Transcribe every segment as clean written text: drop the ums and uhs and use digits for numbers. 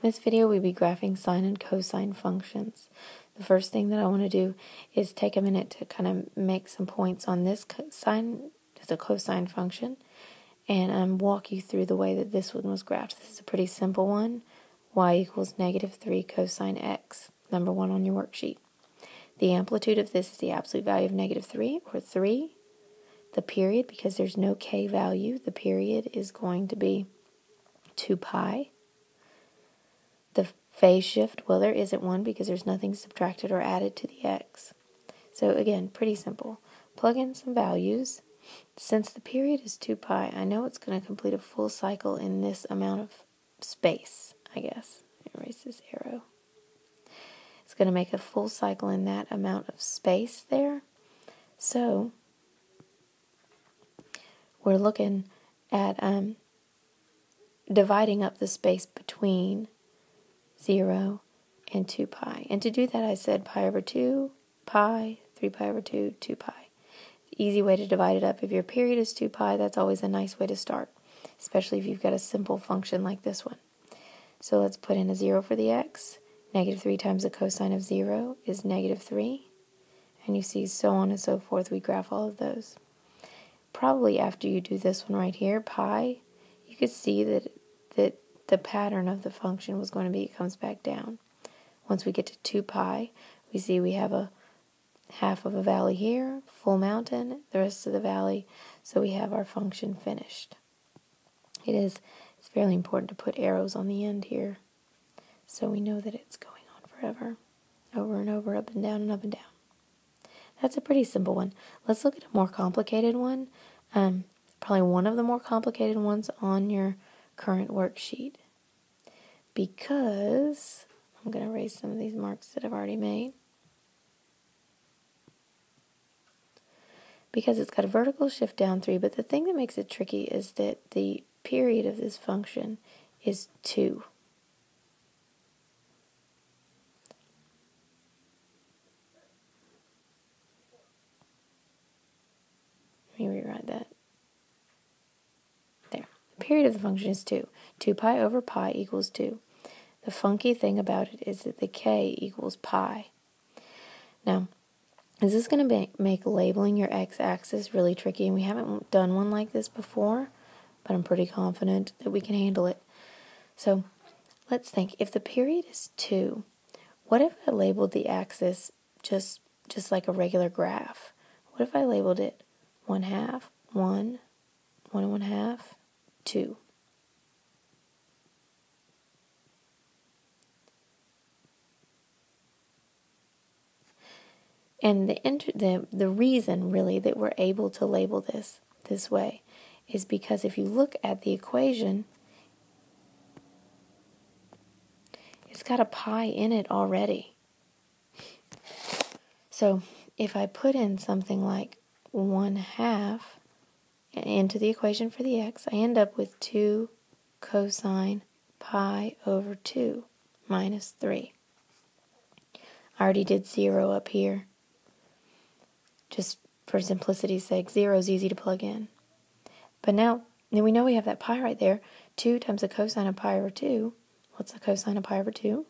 In this video, we'll be graphing sine and cosine functions. The first thing that I want to do is take a minute to kind of make some points on this sine as a cosine function and walk you through the way that this one was graphed. This is a pretty simple one. Y equals -3 cosine x, number 1 on your worksheet. The amplitude of this is the absolute value of -3, or 3. The period, because there's no k value, the period is going to be 2 pi. The phase shift, well, there isn't one because there's nothing subtracted or added to the x. So again, pretty simple. Plug in some values. Since the period is 2 pi, I know it's going to complete a full cycle in this amount of space, I guess. Erase this arrow. It's going to make a full cycle in that amount of space there. So we're looking at dividing up the space between 0 and 2 pi. And to do that, I said pi over 2, pi, 3 pi over 2, 2 pi. Easy way to divide it up. If your period is 2 pi, that's always a nice way to start, especially if you've got a simple function like this one. So let's put in a 0 for the x. -3 times the cosine of 0 is -3. And you see so on and so forth. We graph all of those. Probably after you do this one right here, pi, you could see that the pattern of the function was going to be it comes back down. Once we get to 2 pi, we see we have a half of a valley here, full mountain, the rest of the valley, so we have our function finished. It's fairly important to put arrows on the end here so we know that it's going on forever, over and over, up and down and up and down. That's a pretty simple one. Let's look at a more complicated one, probably one of the more complicated ones on your current worksheet, because I'm going to erase some of these marks that I've already made. Because it's got a vertical shift down 3, but the thing that makes it tricky is that the period of this function is 2. Let me rewrite that. There. The period of the function is 2. 2 pi over pi equals 2. The funky thing about it is that the k equals pi. Now, is this going to make labeling your x-axis really tricky? And we haven't done one like this before, but I'm pretty confident that we can handle it. So let's think. If the period is 2, what if I labeled the axis just like a regular graph? What if I labeled it 1/2, 1, 1 1/2, 2? And the reason, really, that we're able to label this way is because if you look at the equation, it's got a pi in it already. So if I put in something like 1/2 into the equation for the x, I end up with 2 cosine pi over 2 minus 3. I already did 0 up here. Just for simplicity's sake, 0 is easy to plug in. But now we know we have that pi right there. 2 times the cosine of pi over 2. What's the cosine of pi over 2?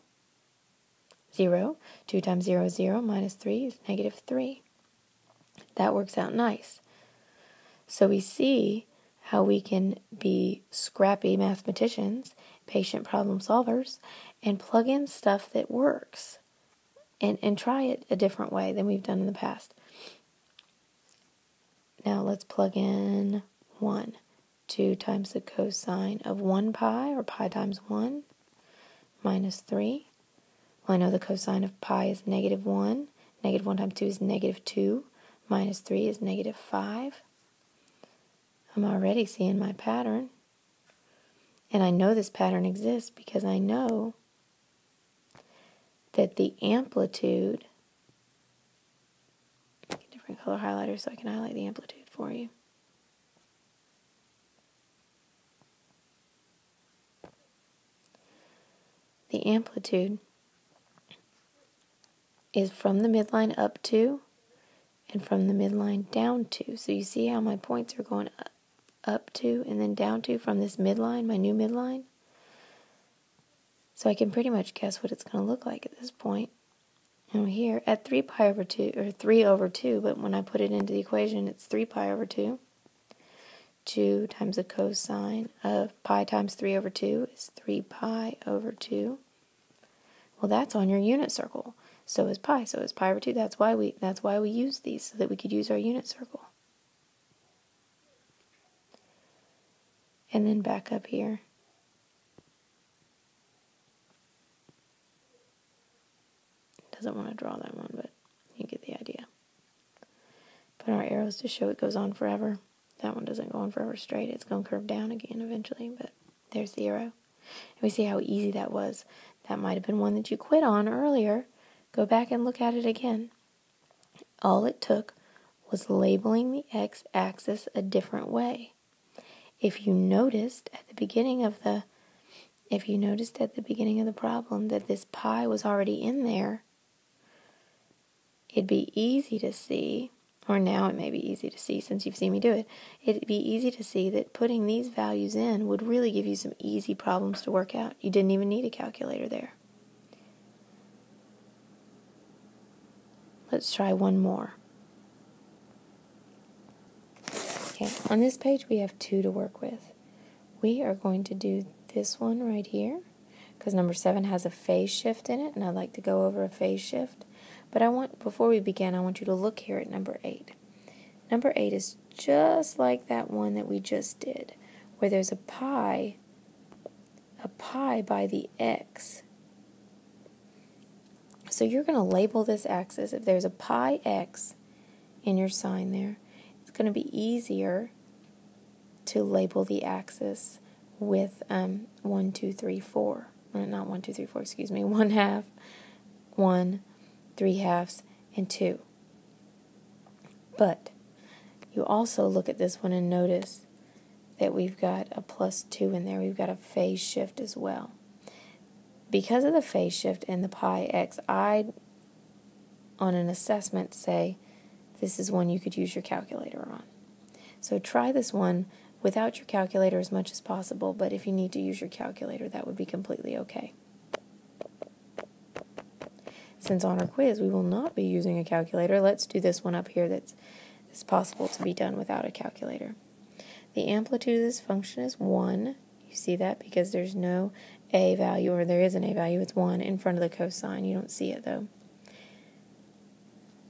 0. 2 times 0 is 0. Minus 3 is -3. That works out nice. So we see how we can be scrappy mathematicians, patient problem solvers, and plug in stuff that works. And try it a different way than we've done in the past. Now let's plug in 1. 2 times the cosine of 1 pi, or pi times 1, minus 3. Well, I know the cosine of pi is -1. -1 times 2 is -2. Minus 3 is -5. I'm already seeing my pattern. And I know this pattern exists because I know that the amplitude, different color highlighter so I can highlight the amplitude for you. The amplitude is from the midline up to and from the midline down to. So you see how my points are going up to and then down to from this midline, my new midline? So I can pretty much guess what it's going to look like at this point. And here at 3 pi over 2, or 3 over 2, but when I put it into the equation, it's 3 pi over 2. 2 times the cosine of pi times 3 over 2 is 3 pi over 2. Well, that's on your unit circle. So is pi. So is pi over 2. That's why we use these, so that we could use our unit circle. And then back up here. Doesn't want to draw that one, but you get the idea. Put our arrows to show it goes on forever. That one doesn't go on forever straight. It's going to curve down again eventually, but there's the arrow. And we see how easy that was. That might have been one that you quit on earlier. Go back and look at it again. All it took was labeling the x-axis a different way. If you noticed at the beginning of the problem that this pi was already in there, it'd be easy to see, or now it may be easy to see since you've seen me do it, it'd be easy to see that putting these values in would really give you some easy problems to work out. You didn't even need a calculator there. Let's try one more. Okay, on this page we have 2 to work with. We are going to do this one right here, because number 7 has a phase shift in it, and I'd like to go over a phase shift. But before we begin, I want you to look here at number 8. Number 8 is just like that one that we just did, where there's a pi by the x. So you're going to label this axis. If there's a pi x in your sign there, it's going to be easier to label the axis with 1, 2, 3, 4. Not 1, 2, 3, 4, excuse me. 1/2, 1, 3/2, and 2. But you also look at this one and notice that we've got a +2 in there. We've got a phase shift as well. Because of the phase shift and the pi x, I'd, on an assessment, say this is one you could use your calculator on. So try this one without your calculator as much as possible, but if you need to use your calculator, that would be completely okay. Since on our quiz we will not be using a calculator, let's do this one up here that's possible to be done without a calculator. The amplitude of this function is 1. You see that because there's no a value, or there is an a value, it's 1 in front of the cosine. You don't see it though.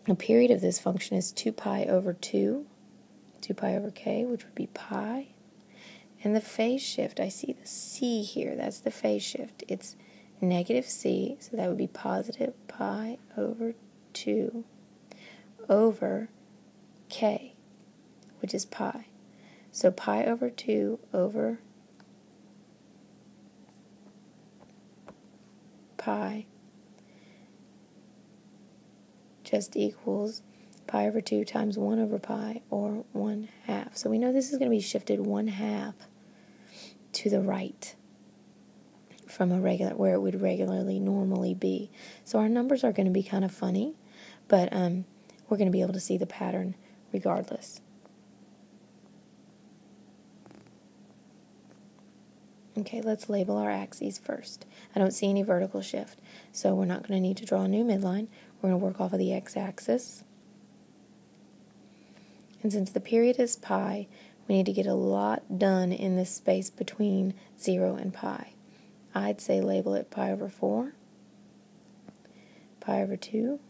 The period of this function is 2 pi over 2, 2 pi over k, which would be pi. And the phase shift, I see the c here, that's the phase shift. It's negative c, so that would be positive pi over 2 over k, which is pi. So pi over 2 over pi just equals pi over 2 times 1 over pi, or 1/2. So we know this is going to be shifted 1/2 to the right from where it would regularly normally be. So our numbers are going to be kind of funny, but we're going to be able to see the pattern regardless. Okay, let's label our axes first. I don't see any vertical shift, so we're not going to need to draw a new midline. We're going to work off of the x-axis. And since the period is pi, we need to get a lot done in this space between 0 and pi. I'd say label it pi over 4, pi over 2,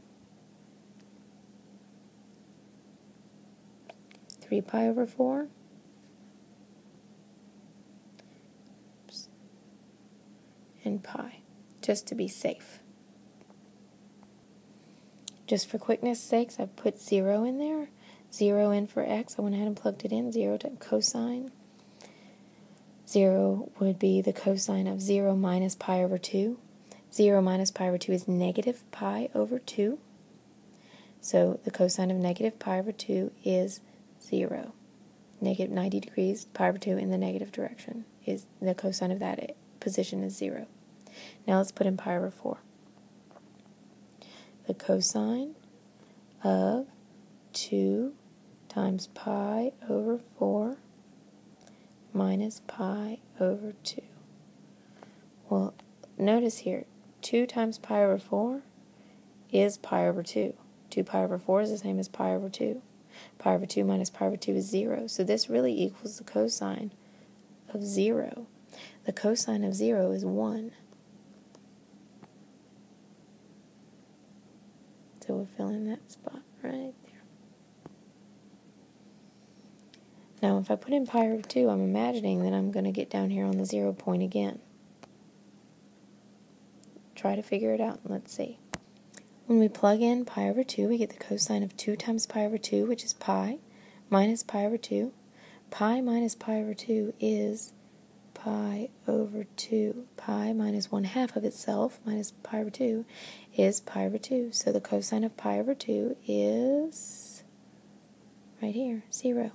3 pi over 4, and pi, just to be safe. Just for quickness sakes, I put 0 in there. 0 in for x. I went ahead and plugged it in. 0 to cosine. 0 would be the cosine of 0 minus pi over 2. 0 minus pi over 2 is negative pi over 2. So the cosine of negative pi over 2 is 0. Negative 90 degrees, pi over 2 in the negative direction. Is the cosine of that position is 0. Now let's put in pi over 4. The cosine of 2 times pi over 4 minus pi over 2. Well, notice here, 2 times pi over 4 is pi over 2. 2 pi over 4 is the same as pi over 2. Pi over 2 minus pi over 2 is 0. So this really equals the cosine of 0. The cosine of 0 is 1. So we'll fill in that spot right there. Now if I put in pi over 2, I'm imagining that I'm going to get down here on the 0 point again. Try to figure it out and let's see. When we plug in pi over 2, we get the cosine of 2 times pi over 2, which is pi, minus pi over 2. Pi minus pi over 2 is pi over 2. Pi minus 1/2 of itself, minus pi over 2, is pi over 2. So the cosine of pi over 2 is right here, 0.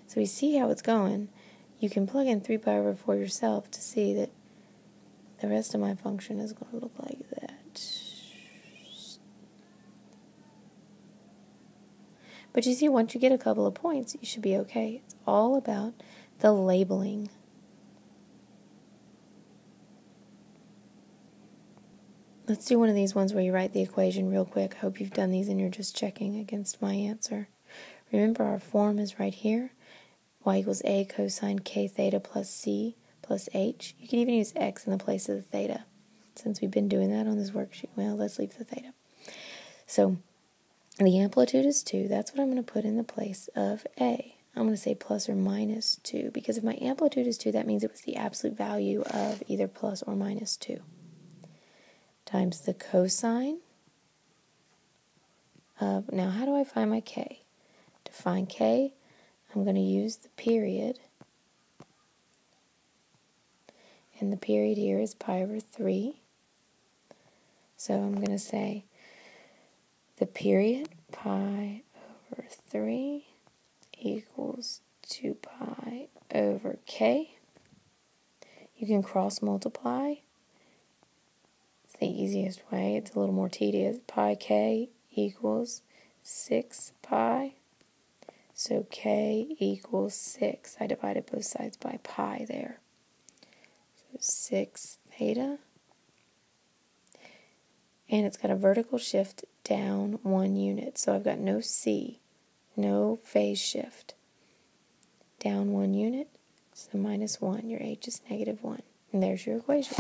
So we see how it's going. You can plug in 3 pi over 4 yourself to see that the rest of my function is going to look like that. But you see, once you get a couple of points, you should be okay. It's all about the labeling. Let's do one of these ones where you write the equation real quick. I hope you've done these and you're just checking against my answer. Remember, our form is right here. Y equals A cosine K theta plus C plus H. You can even use X in the place of the theta. Since we've been doing that on this worksheet, well, let's leave the theta. So the amplitude is 2. That's what I'm going to put in the place of A. I'm going to say plus or minus 2, because if my amplitude is 2, that means it was the absolute value of either plus or minus 2. Times the cosine of, now how do I find my K? To find K, I'm going to use the period. And the period here is pi over 3. So I'm going to say the period pi over 3 equals 2 pi over K. You can cross multiply. It's the easiest way. It's a little more tedious. Pi K equals 6 pi. So K equals 6. I divided both sides by pi there. So 6 theta. And it's got a vertical shift down 1 unit. So I've got no C, no phase shift. Down 1 unit, so minus 1. Your H is negative 1. And there's your equation.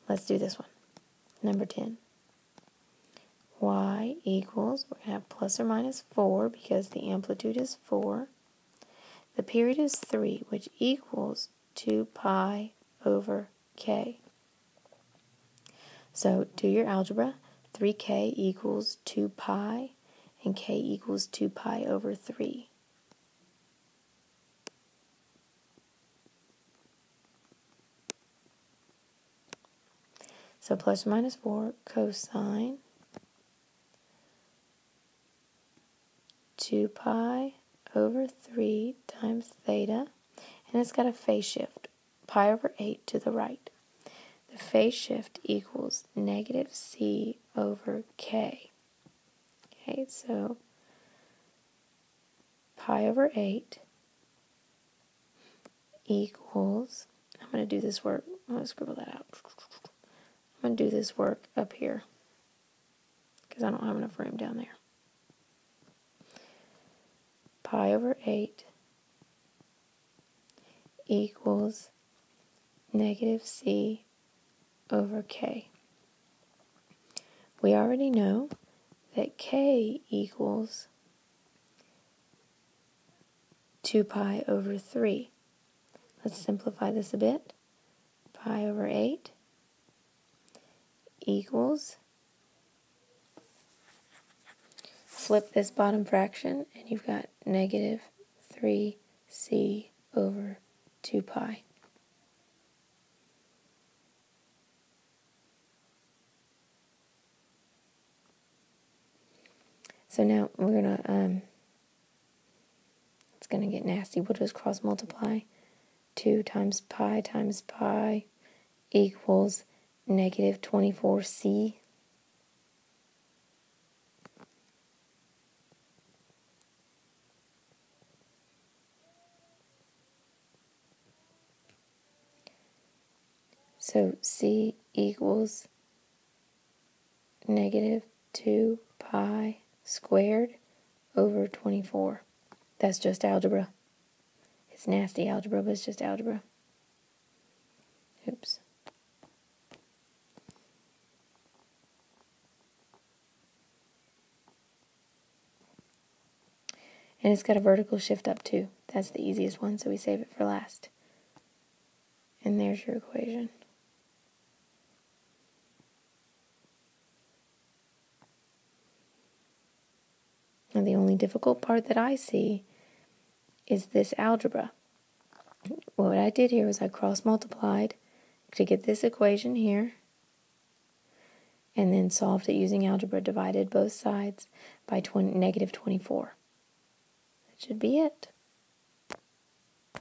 Let's do this one. Number 10. Y equals, we're going to have plus or minus 4 because the amplitude is 4. The period is 3, which equals 2 pi over K. So do your algebra. 3K equals 2 pi, and K equals 2 pi over 3. So plus or minus 4 cosine 2 pi over 3 times theta, and it's got a phase shift, pi over 8 to the right. The phase shift equals negative C over K. Okay, so pi over 8 equals, I'm going to do this work, I'm going to scribble that out. I'm going to do this work up here because I don't have enough room down there. Pi over 8 equals negative C over K. We already know that K equals 2 pi over 3. Let's simplify this a bit. Pi over 8 equals, flip this bottom fraction, and you've got negative 3C over 2 pi. So now we're going to, it's going to get nasty. We'll just cross multiply. 2 times pi equals negative 24C. So C equals negative 2 pi squared over 24. That's just algebra. It's nasty algebra, but it's just algebra. Oops. And it's got a vertical shift up too. That's the easiest one, so we save it for last. And there's your equation. Now the only difficult part that I see is this algebra. What I did here was I cross-multiplied to get this equation here, and then solved it using algebra, divided both sides by negative 24. That should be it.